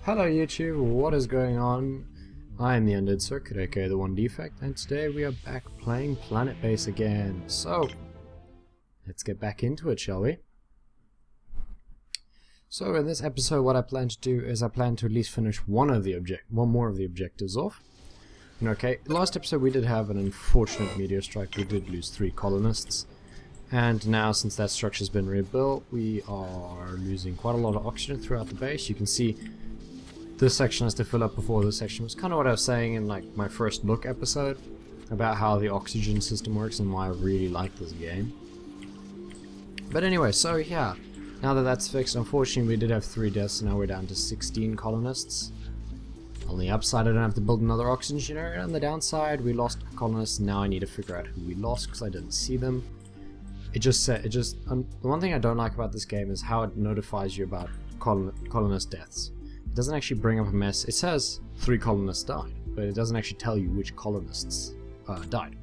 Hello YouTube, what is going on? I am the Undead Circuit, aka the One Defect, and today we are back playing Planetbase again. So, let's get back into it, shall we? So in this episode what I plan to do is I plan to at least finish one more of the objectives off. Okay, last episode we did have an unfortunate meteor strike. We did lose 3 colonists. And now, since that structure's been rebuilt, we are losing quite a lot of oxygen throughout the base. You can see this section has to fill up before this section. It's kind of what I was saying in like my first look episode about how the oxygen system works and why I really like this game. But anyway, so yeah, now that that's fixed, unfortunately we did have 3 deaths, so now we're down to 16 colonists. On the upside, I don't have to build another oxygen generator. On the downside, we lost colonists. Now I need to figure out who we lost because I didn't see them. The one thing I don't like about this game is how it notifies you about colonist deaths. It doesn't actually bring up a mess. It says 3 colonists died, but it doesn't actually tell you which colonists died,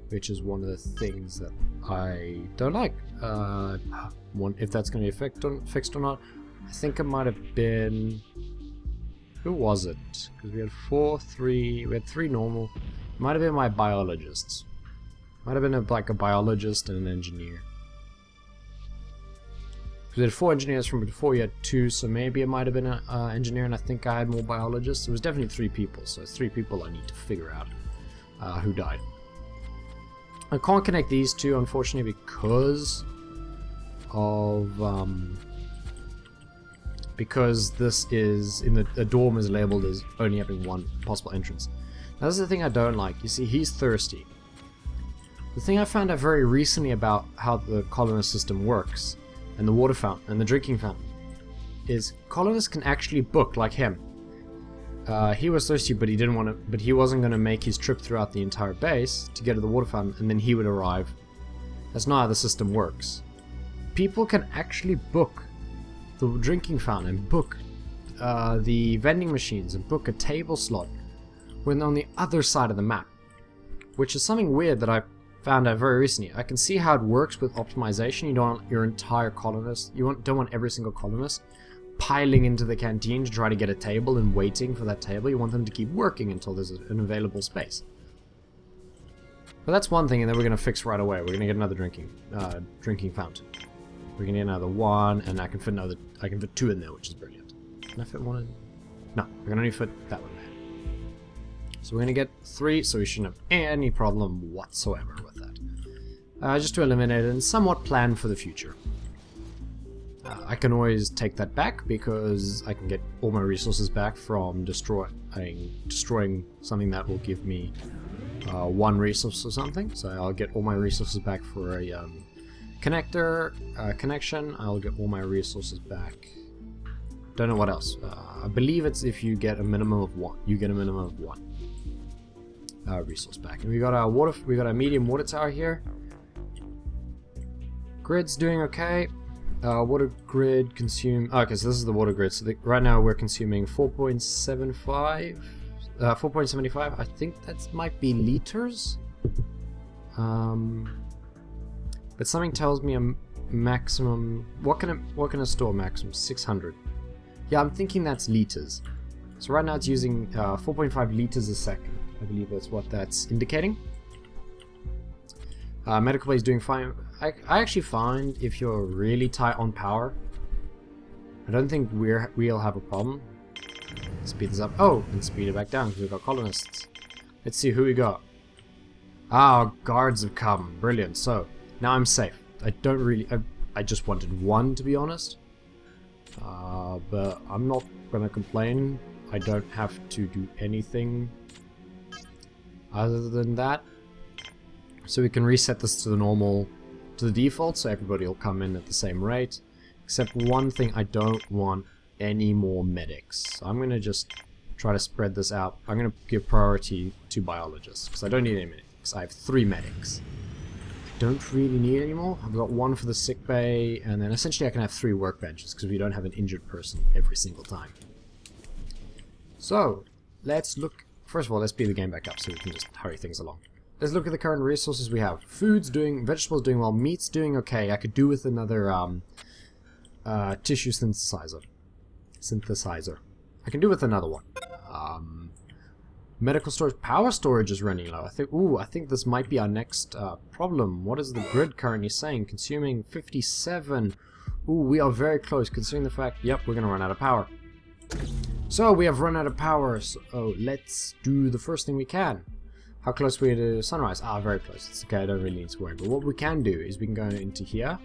which is one of the things that I don't like. If that's going to be fixed or not. I think it might have been... Who was it? Because we had 3 normal. It might have been my biologists. Might have been like a biologist and an engineer. We had 4 engineers from before, you had 2, so maybe it might have been an engineer, and I think I had more biologists. It was definitely 3 people, so 3 people I need to figure out who died. I can't connect these 2, unfortunately, because of because this is in the dorm is labeled as only having 1 possible entrance. Now this is the thing I don't like. You see, he's thirsty. The thing I found out very recently about how the colonist system works, and the water fountain, and the drinking fountain, is colonists can actually book, like him. He was thirsty, but he wasn't going to make his trip throughout the entire base to get to the water fountain, and then he would arrive. That's not how the system works. People can actually book the drinking fountain, and book the vending machines, and book a table slot when they're on the other side of the map, which is something weird that I found out very recently. I can see how it works with optimization. You don't want your entire colonist, don't want every single colonist piling into the canteen to try to get a table and waiting for that table. You want them to keep working until there's an available space. But that's one thing, and then we're going to fix right away. We're going to get another drinking fountain. We're going to get another 1, and I can fit 2 in there, which is brilliant. Can I fit 1 in? No, I can only fit that one there. So we're going to get 3, so we shouldn't have any problem whatsoever with that. Just to eliminate it and somewhat plan for the future. I can always take that back because I can get all my resources back from destroying something that will give me 1 resource or something. So I'll get all my resources back for a connection. I'll get all my resources back. Don't know what else. I believe it's if you get a minimum of 1. You get a minimum of 1. Resource back, and we got our medium water tower here. Grid's doing okay. Water grid consume. Okay, so this is the water grid. So right now we're consuming 4.75. 4.75. I think that might be liters. But something tells me a maximum. What can a store maximum? 600. Yeah, I'm thinking that's liters. So right now it's using 4.5 liters a second. I believe that's what that's indicating. Medical play is doing fine. I actually find if you're really tight on power, I don't think we'll have a problem. Speed this up. Oh, and speed it back down because we've got colonists. Let's see who we got. Ah, guards have come. Brilliant. So now I'm safe. I just wanted 1, to be honest. But I'm not gonna complain. I don't have to do anything other than that. So we can reset this to the default, so everybody will come in at the same rate. Except one thing, I don't want any more medics. So I'm going to just try to spread this out. I'm going to give priority to biologists, because I don't need any medics. I have 3 medics. I don't really need any more. I've got 1 for the sick bay, and then essentially I can have 3 workbenches, because we don't have an injured person every single time. So, let's look. First of all, let's speed the game back up so we can just hurry things along. Let's look at the current resources we have. Vegetables doing well, meat's doing okay. I could do with another tissue synthesizer. synthesizer. I can do with another one. Medical storage, power storage is running low. I think this might be our next problem. What is the grid currently saying? Consuming 57. Ooh, we are very close, considering the fact, yep, we're gonna run out of power. So we have run out of power. So let's do the first thing we can. How close are we to sunrise? Ah, very close. It's okay. I don't really need to worry. But what we can do is we can go into here.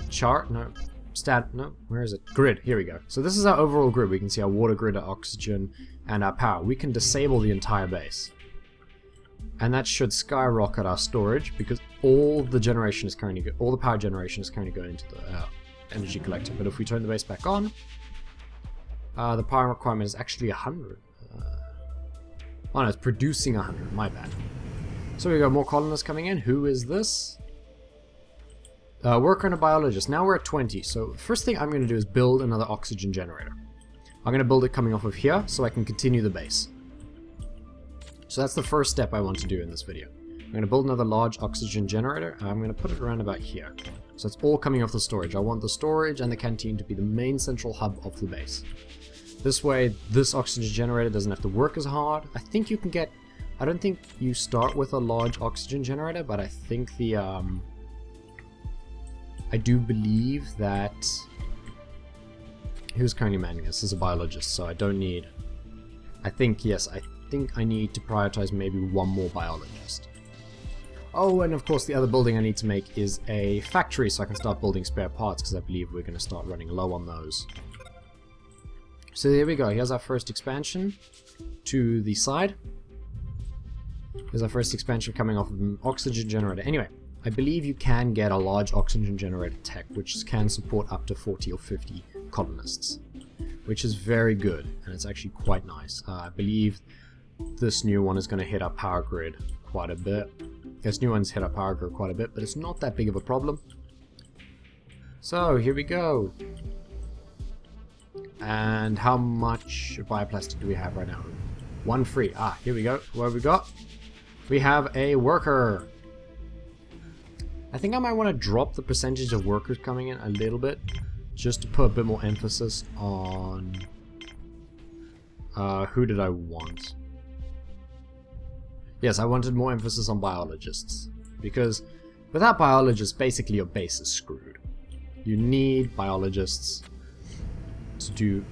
Chart. No. Stat. No. Where is it? Grid. Here we go. So this is our overall grid. We can see our water grid, our oxygen, and our power. We can disable the entire base. And that should skyrocket our storage because all the generation is currently all the power generation is currently going into the energy collector. But if we turn the base back on, the power requirement is actually 100. Oh no, it's producing 100. My bad. So we got more colonists coming in. Who is this? Worker and a biologist. Now we're at 20. So first thing I'm going to do is build another oxygen generator. I'm going to build it coming off of here so I can continue the base. So that's the first step I want to do in this video. I'm going to build another large oxygen generator, and I'm going to put it around about here. So it's all coming off the storage. I want the storage and the canteen to be the main central hub of the base. This way, this oxygen generator doesn't have to work as hard. I think you can get... I don't think you start with a large oxygen generator, but I think the... I do believe that... Who's currently manning this? This is a biologist, so I don't need... I think, yes, I think I need to prioritize maybe one more biologist. Oh, and of course the other building I need to make is a factory so I can start building spare parts, because I believe we're going to start running low on those. So there we go, here's our first expansion to the side. Here's our first expansion coming off of an oxygen generator. Anyway, I believe you can get a large oxygen generator tech which can support up to 40 or 50 colonists, which is very good, and it's actually quite nice. I believe this new one is going to hit our power grid quite a bit. This new one's hit our power grid quite a bit, but it's not that big of a problem. So here we go. And how much bioplastic do we have right now? 1 free. Ah, here we go. What have we got? We have a worker. I think I might want to drop the percentage of workers coming in a little bit, just to put a bit more emphasis on... who did I want? Yes, I wanted more emphasis on biologists, because without biologists, basically your base is screwed. You need biologists to do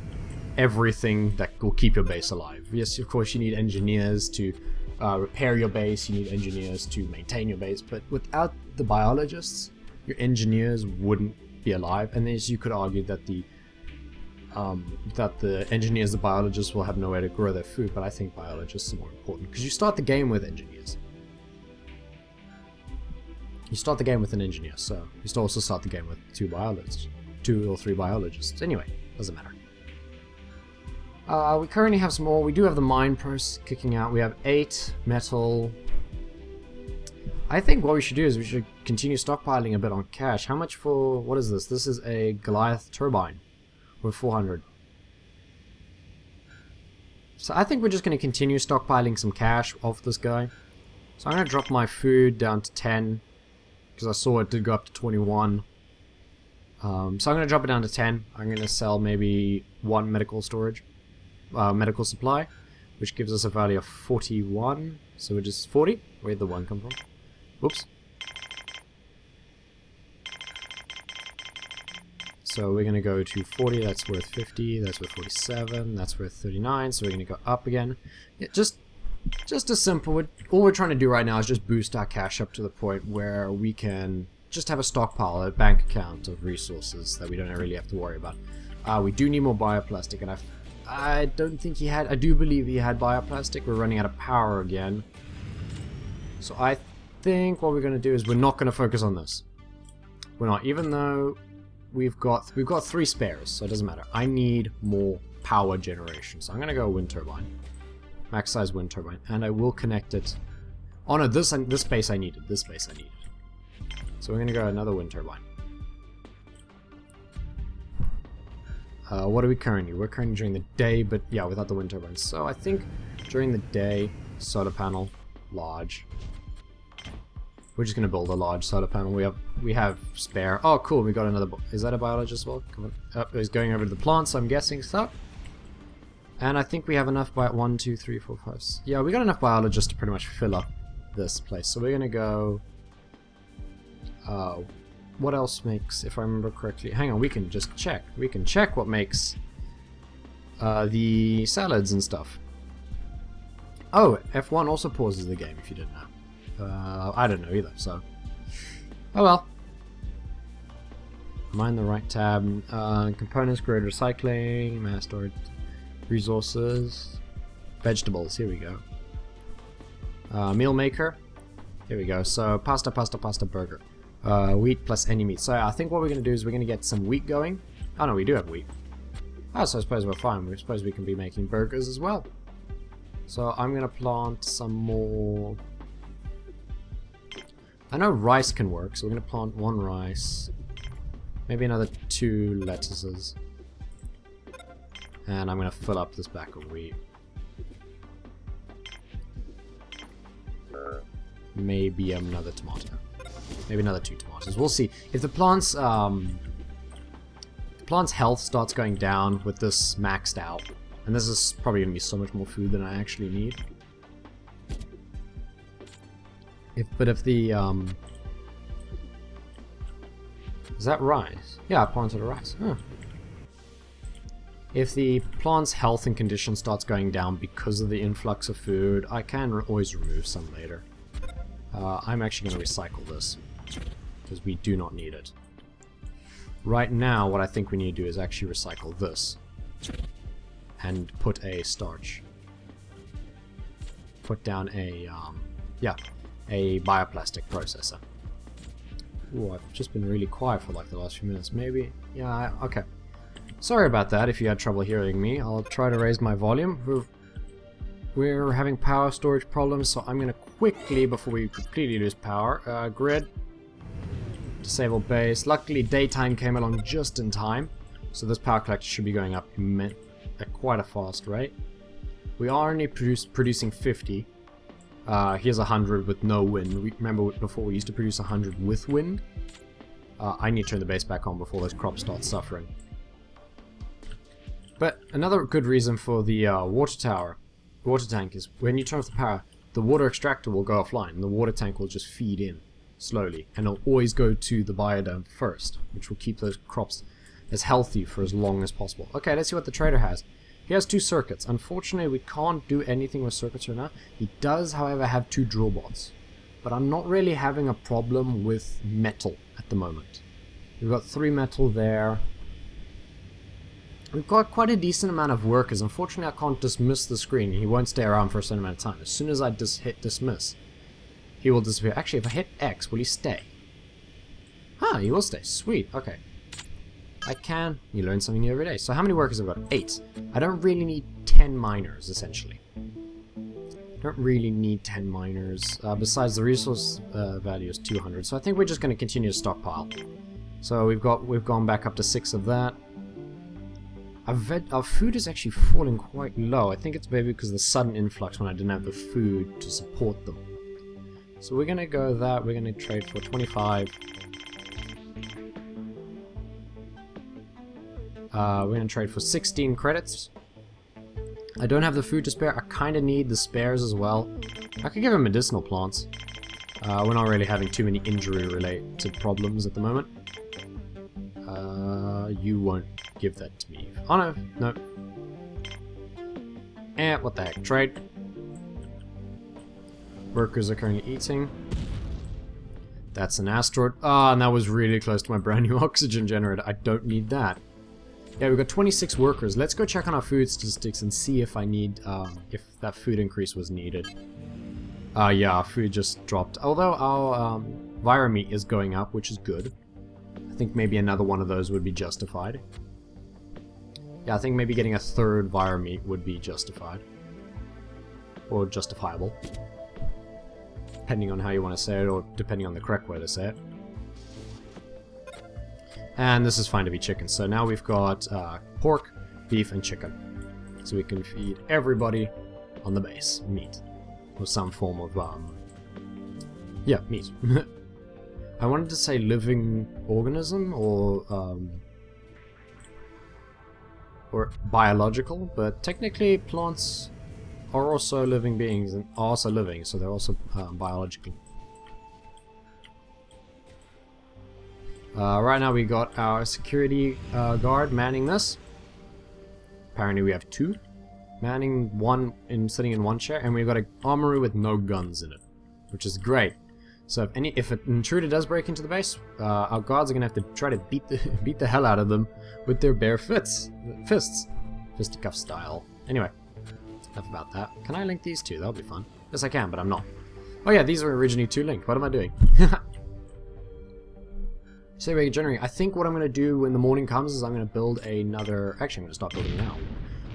everything that will keep your base alive. Yes, of course you need engineers to repair your base, you need engineers to maintain your base, but without the biologists, your engineers wouldn't be alive, and as you could argue that the engineers, the biologists, will have nowhere to grow their food, but I think biologists are more important, because you start the game with engineers. You start the game with an engineer, so you still also start the game with 2 biologists. 2 or 3 biologists. Anyway, doesn't matter. We currently have some more. We do have the mine process kicking out. We have 8 metal. I think what we should do is we should continue stockpiling a bit on cash. How much for... what is this? This is a Goliath turbine with 400. So I think we're just going to continue stockpiling some cash off this guy. So I'm going to drop my food down to 10, because I saw it did go up to 21. So I'm going to drop it down to 10. I'm going to sell maybe 1 medical storage, medical supply, which gives us a value of 41. So we're just 40. Where'd the 1 come from? Oops. So we're going to go to 40. That's worth 50. That's worth 47. That's worth 39. So we're going to go up again. Yeah, just a simple. All we're trying to do right now is just boost our cash up to the point where we can just have a stockpile, a bank account of resources that we don't really have to worry about. We do need more bioplastic, and I don't think he had... I do believe he had bioplastic. We're running out of power again. So I think what we're going to do is we're not going to focus on this. We're not, even though we've got 3 spares, so it doesn't matter. I need more power generation, so I'm going to go wind turbine. Max size wind turbine, and I will connect it. Oh no, this space I needed. This space I needed. So we're going to go another wind turbine. What are we currently? We're currently during the day, but yeah, without the wind turbines. So I think during the day, solar panel, large. We're just gonna build a large solar panel. We have spare. Oh, cool. We got another. Is that a biologist as well? Come on. Oh, he's going over to the plants. I'm guessing so. And I think we have enough by 1, 2, 3, 4, 5. Yeah, we got enough biologists to pretty much fill up this place. So we're gonna go. What else makes? If I remember correctly, hang on. We can just check. We can check what makes the salads and stuff. Oh, F1 also pauses the game. If you didn't know. I don't know either. So, oh well. Mine the right tab. Components, grade recycling, mass storage. Resources, vegetables, here we go. Meal maker, here we go. So pasta, burger. Wheat plus any meat. So I think what we're going to do is we're going to get some wheat going. Oh no, we do have wheat. Oh, so I suppose we're fine. I suppose we can be making burgers as well. So I'm going to plant some more. I know rice can work, so we're going to plant 1 rice. Maybe another 2 lettuces. And I'm going to fill up this back of wheat. Maybe another tomato. Maybe another 2 tomatoes. We'll see. If the plant's health starts going down with this maxed out, and this is probably going to be so much more food than I actually need. But if the is that rice? Yeah, I planted a rice. Huh. If the plant's health and condition starts going down because of the influx of food, I can always remove some later. I'm actually going to recycle this, because we do not need it. Right now, what I think we need to do is actually recycle this, and put a starch. Put down a, a bioplastic processor. Ooh, I've just been really quiet for like the last few minutes. Maybe, yeah, okay. Sorry about that if you had trouble hearing me. I'll try to raise my volume. We're having power storage problems, so I'm going to quickly, before we completely lose power, grid, disable base. Luckily, daytime came along just in time, so this power collector should be going up at quite a fast rate. We are only producing 50. Here's 100 with no wind. Remember before we used to produce 100 with wind? I need to turn the base back on before those crops start suffering. But another good reason for the water tank is when you turn off the power, the water extractor will go offline and the water tank will just feed in slowly, and it'll always go to the biodome first, which will keep those crops as healthy for as long as possible. Okay, let's see what the trader has. He has 2 circuits. Unfortunately, we can't do anything with circuits right now. He does, however, have 2 drill bots, but I'm not really having a problem with metal at the moment. We've got 3 metal there. We've got quite a decent amount of workers. Unfortunately, I can't dismiss the screen. He won't stay around for a certain amount of time. As soon as I hit dismiss, he will disappear. Actually, if I hit X, will he stay? Ah, he will stay. Sweet. Okay. I can. You learn something new every day. So how many workers have I got? 8. I don't really need 10 miners, essentially. Don't really need 10 miners. Besides, the resource value is 200. So I think we're just going to continue to stockpile. So we've gone back up to 6 of that. Our food is actually falling quite low. I think it's maybe because of the sudden influx when I didn't have the food to support them. So we're going to go that. We're going to trade for 25. We're going to trade for 16 credits. I don't have the food to spare. I kind of need the spares as well. I could give him medicinal plants. We're not really having too many injury-related problems at the moment. You won't give that to me. Oh no, no. What the heck, trade. Workers are currently eating. That's an asteroid. Ah, and that was really close to my brand new oxygen generator. I don't need that. Yeah, we've got 26 workers. Let's go check on our food statistics and see if I need, if that food increase was needed. Yeah, our food just dropped. Although our Vira-meat is going up, which is good. I think maybe another one of those would be justified. Yeah, I think maybe getting a 3rd Vira-meat would be justified. Or justifiable. Depending on how you want to say it, or depending on the correct way to say it. And this is fine to be chicken. So now we've got pork, beef, and chicken. So we can feed everybody on the base meat. Or some form of, Yeah, meat. I wanted to say living organism or biological, but technically plants are also living beings and are also living, so they're also biological. Right now we got our security guard manning this. Apparently we have 2 manning, one sitting in one chair, and we've got an armory with no guns in it, which is great. So if an intruder does break into the base, our guards are gonna have to try to beat the hell out of them with their bare fists, fisticuff style. Anyway, enough about that. Can I link these two? That'll be fun. Yes, I can, but I'm not. Oh yeah, these were originally 2 linked. What am I doing? So regenerate. I think what I'm going to do when the morning comes is I'm going to build another... Actually, I'm going to start building now.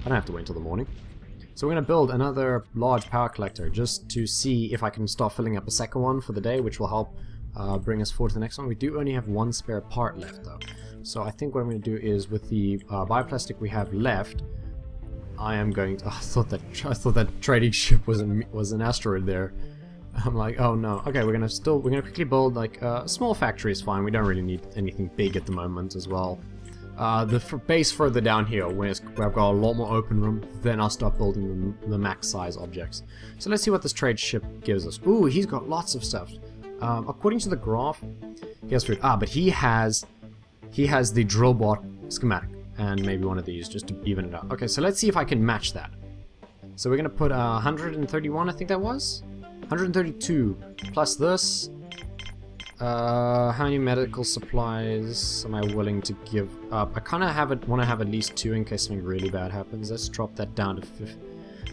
I don't have to wait until the morning. So we're going to build another large power collector just to see if I can start filling up a second one for the day, which will help bring us forward to the next one. We do only have 1 spare part left, though. So I think what I'm going to do is with the bioplastic we have left, I am going to... Oh, I thought that trading ship was an asteroid there. I'm like, oh no. Okay, we're gonna quickly build like a small factory is fine. We don't really need anything big at the moment as well. The base further down here, where I've got a lot more open room, then I'll start building the max size objects. So let's see what this trade ship gives us. Ooh, he's got lots of stuff. According to the graph, he has food. But he has the drill bot schematic and maybe one of these just to even it out. Okay, so let's see if I can match that. So we're gonna put 131, I think that was. 132 plus this. How many medical supplies am I willing to give up? I kind of want to have at least 2 in case something really bad happens. Let's drop that down to 50.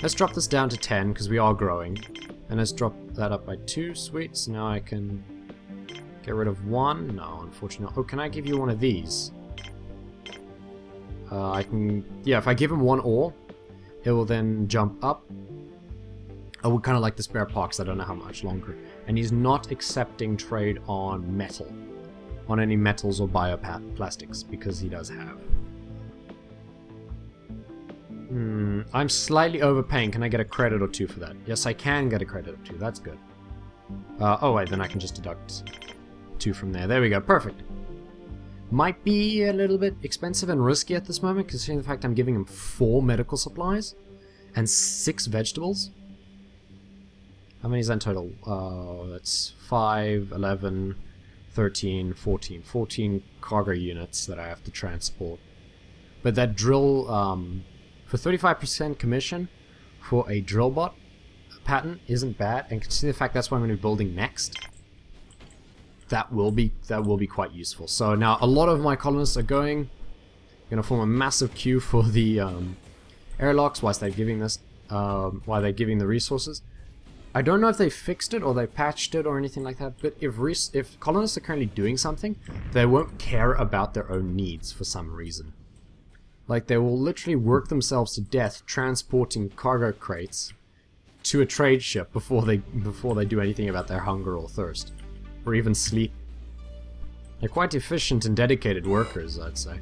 Let's drop this down to 10 because we are growing, and let's drop that up by 2. Sweet. So now I can get rid of 1. No, unfortunately. Oh, can I give you one of these? I can. Yeah, if I give him 1 ore, it will then jump up. I would kind of like the spare parts, I don't know how much longer. And he's not accepting trade on metal. On any metals or bioplastics, because he does have. I'm slightly overpaying. Can I get a credit or 2 for that? Yes, I can get a credit or 2. That's good. Oh wait, then I can just deduct 2 from there. There we go. Perfect. Might be a little bit expensive and risky at this moment, considering the fact I'm giving him 4 medical supplies and 6 vegetables. How many is that in total? That's 5, 11, 13, 14. 14 cargo units that I have to transport. But that drill, for 35% commission for a drill bot patent isn't bad. And consider the fact that's what I'm going to be building next. That will be quite useful. So now a lot of my colonists are going to form a massive queue for the airlocks whilst they're giving this, while they're giving the resources. I don't know if they fixed it or they patched it or anything like that, but if colonists are currently doing something, they won't care about their own needs for some reason. Like, they will literally work themselves to death transporting cargo crates to a trade ship before they do anything about their hunger or thirst, or even sleep. They're quite efficient and dedicated workers, I'd say.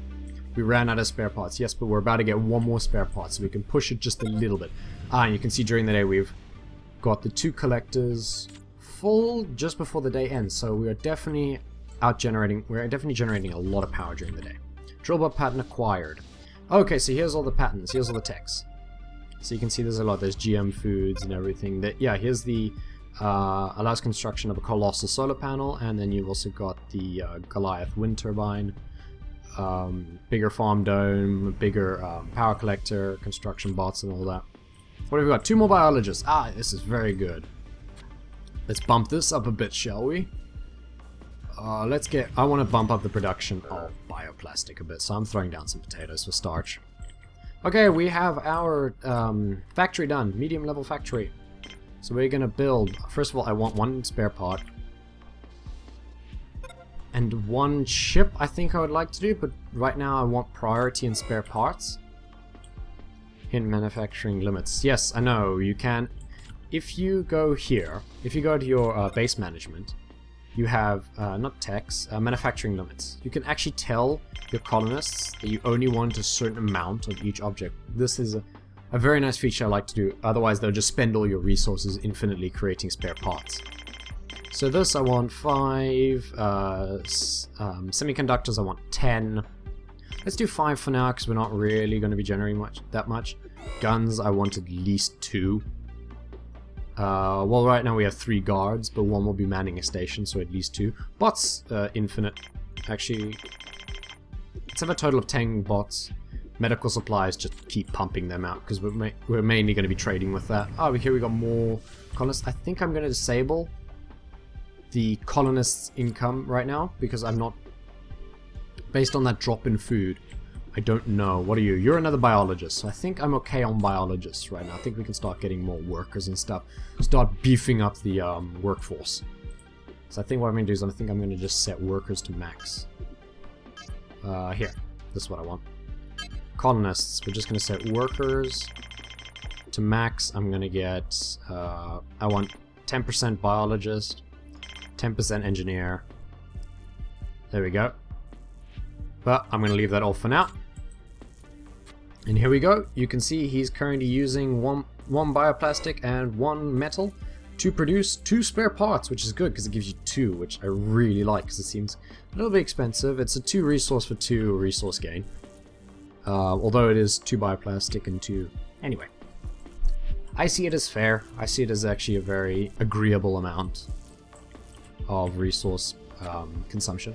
We ran out of spare parts, yes, but we're about to get 1 more spare part, so we can push it just a little bit. And you can see during the day we've got the 2 collectors full just before the day ends, so we are definitely generating a lot of power during the day. Drillbot patent acquired. Okay, so here's all the patents, here's all the techs. So you can see there's a lot, there's GM foods and everything. Here's the allows construction of a colossal solar panel, and then you've also got the Goliath wind turbine, bigger farm dome, bigger power collector, construction bots and all that. What have we got? 2 more biologists. This is very good. Let's bump this up a bit, shall we? I want to bump up the production of bioplastic a bit, so I'm throwing down some potatoes for starch. Okay, we have our factory done. Medium level factory. So we're going to build... First of all, I want 1 spare part. And 1 ship, I think I would like to do, but right now I want priority in spare parts. Hint manufacturing limits. Yes, I know, you can. If you go here, if you go to your base management, you have, not techs, manufacturing limits. You can actually tell your colonists that you only want a certain amount of each object. This is a very nice feature I like to do, otherwise they'll just spend all your resources infinitely creating spare parts. So this I want 5, semiconductors I want 10. Let's do 5 for now because we're not really going to be generating that much. Guns I want at least 2. Well, right now we have 3 guards, but 1 will be manning a station, so at least 2. Bots, infinite. Actually, let's have a total of 10 bots. Medical supplies, just keep pumping them out, because we're mainly going to be trading with that. Oh, here we got more colonists. I think I'm going to disable the colonists' income right now, because I'm not... Based on that drop in food, I don't know. What are you? You're another biologist, so I think I'm okay on biologists right now. I think we can start getting more workers and stuff. Start beefing up the workforce. So I think what I'm going to do is I think I'm going to just set workers to max. Here. This is what I want. Colonists. We're just going to set workers to max. I'm going to get... I want 10% biologist, 10% engineer. There we go. But I'm going to leave that off for now. And here we go. You can see he's currently using one bioplastic and 1 metal to produce 2 spare parts, which is good because it gives you 2, which I really like because it seems a little bit expensive. It's a 2 resource for 2 resource gain. Although it is 2 bioplastic and 2... Anyway. I see it as fair. I see it as actually a very agreeable amount of resource consumption.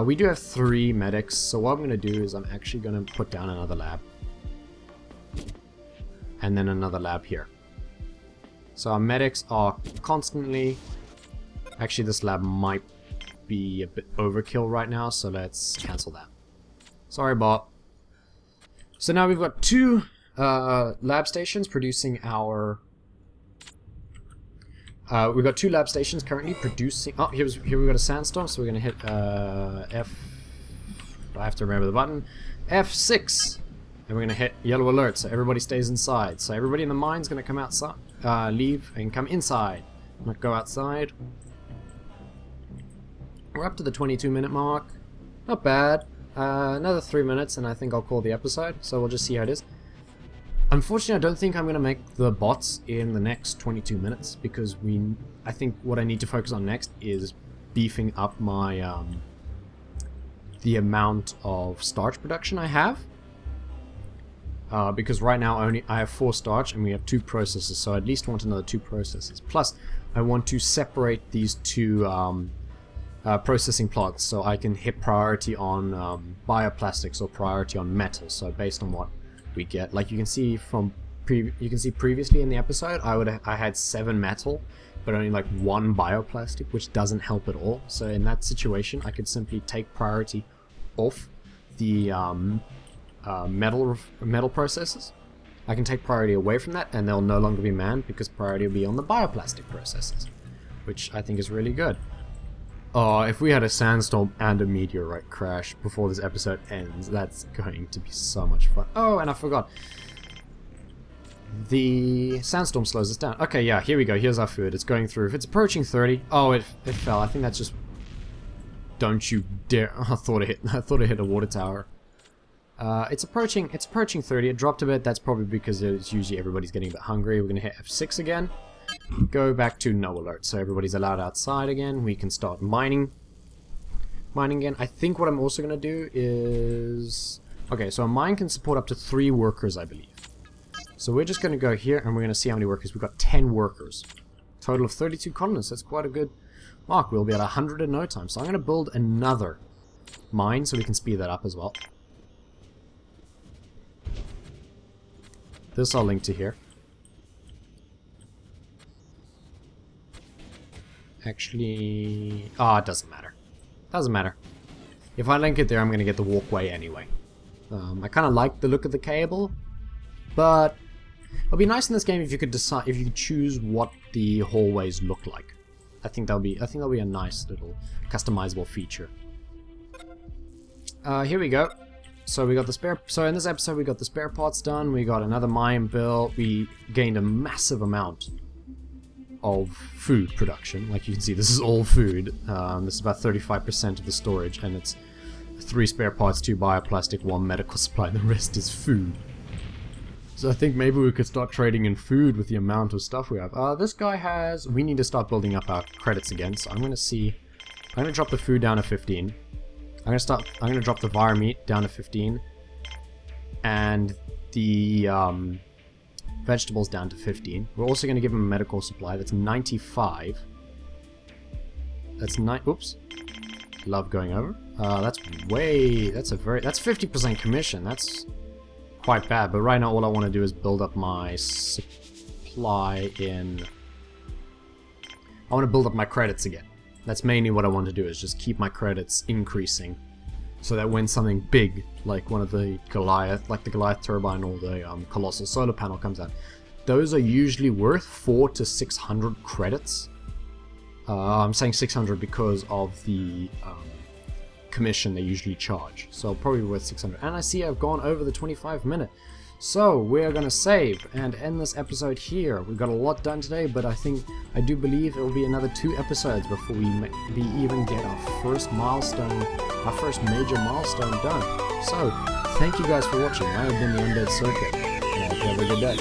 We do have 3 medics, so what I'm going to do is I'm actually going to put down another lab. And then another lab here. So our medics are constantly... Actually, this lab might be a bit overkill right now, so let's cancel that. Sorry, bot. So now we've got 2 lab stations producing our... we've got 2 lab stations currently producing... Oh, here we've got a sandstorm, so we're going to hit F... I have to remember the button. F6! And we're going to hit yellow alert, so everybody stays inside. So everybody in the mine's going to come outside, leave, and come inside. Not go outside. We're up to the 22-minute mark. Not bad. Another 3 minutes, and I think I'll call the episode, so we'll just see how it is. Unfortunately, I don't think I'm going to make the bots in the next 22 minutes, because I think what I need to focus on next is beefing up my, the amount of starch production I have. Because right now I have 4 starch, and we have 2 processors, so I at least want another 2 processors. Plus, I want to separate these 2 processing plants, so I can hit priority on bioplastics or priority on metal, so based on what we get. Like you can see from previously in the episode, I had 7 metal, but only like 1 bioplastic, which doesn't help at all. So in that situation, I could simply take priority off the metal processors. I can take priority away from that, and they'll no longer be manned because priority will be on the bioplastic processors, which I think is really good. If we had a sandstorm and a meteorite crash before this episode ends, that's going to be so much fun. Oh, and I forgot. The sandstorm slows us down. Okay, yeah, here we go. Here's our food. It's going through. If it's approaching 30... Oh, it fell. I think that's just... Don't you dare... I thought it hit a water tower. It's approaching 30. It dropped a bit. That's probably because it's usually everybody's getting a bit hungry. We're going to hit F6 again. Go back to no alert, so everybody's allowed outside again. We can start mining again. I think what I'm also going to do is... Okay, so a mine can support up to 3 workers, I believe. So we're just going to go here, and we're going to see how many workers. We've got 10 workers. Total of 32 colonists. That's quite a good mark. We'll be at 100 in no time. So I'm going to build another mine, so we can speed that up as well. This I'll link to here. Actually... it doesn't matter. Doesn't matter. If I link it there, I'm going to get the walkway anyway. I kind of like the look of the cable, but it'll be nice in this game if you could decide, if you could choose what the hallways look like. I think that'll be a nice little customizable feature. Here we go. So we got the spare. So in this episode, we got the spare parts done. We got another mine built. We gained a massive amount of food production. Like you can see, this is all food. This is about 35% of the storage, and it's 3 spare parts, 2 bioplastic, 1 medical supply, and the rest is food. So I think maybe we could start trading in food with the amount of stuff we have. This guy has... We need to start building up our credits again, so I'm going to see... I'm going to drop the food down to 15. I'm going to drop the wire meat down to 15. And the vegetables down to 15. We're also going to give him a medical supply. That's 95. That's oops. Love going over. That's 50% commission. That's quite bad, but right now all I want to do is build up my supply in... I want to build up my credits again. That's mainly what I want to do, is just keep my credits increasing, so that when something big, like one of the Goliath, like the Goliath turbine or the Colossal solar panel comes out, those are usually worth 400 to 600 credits. I'm saying 600 because of the commission they usually charge, so probably worth 600. And I see I've gone over the 25-minute, so we're gonna save and end this episode here. We've got a lot done today, but I do believe it will be another 2 episodes before we even get our first milestone, our first major milestone done. So thank you guys for watching. I have been the Undead Circuit, and have a good day.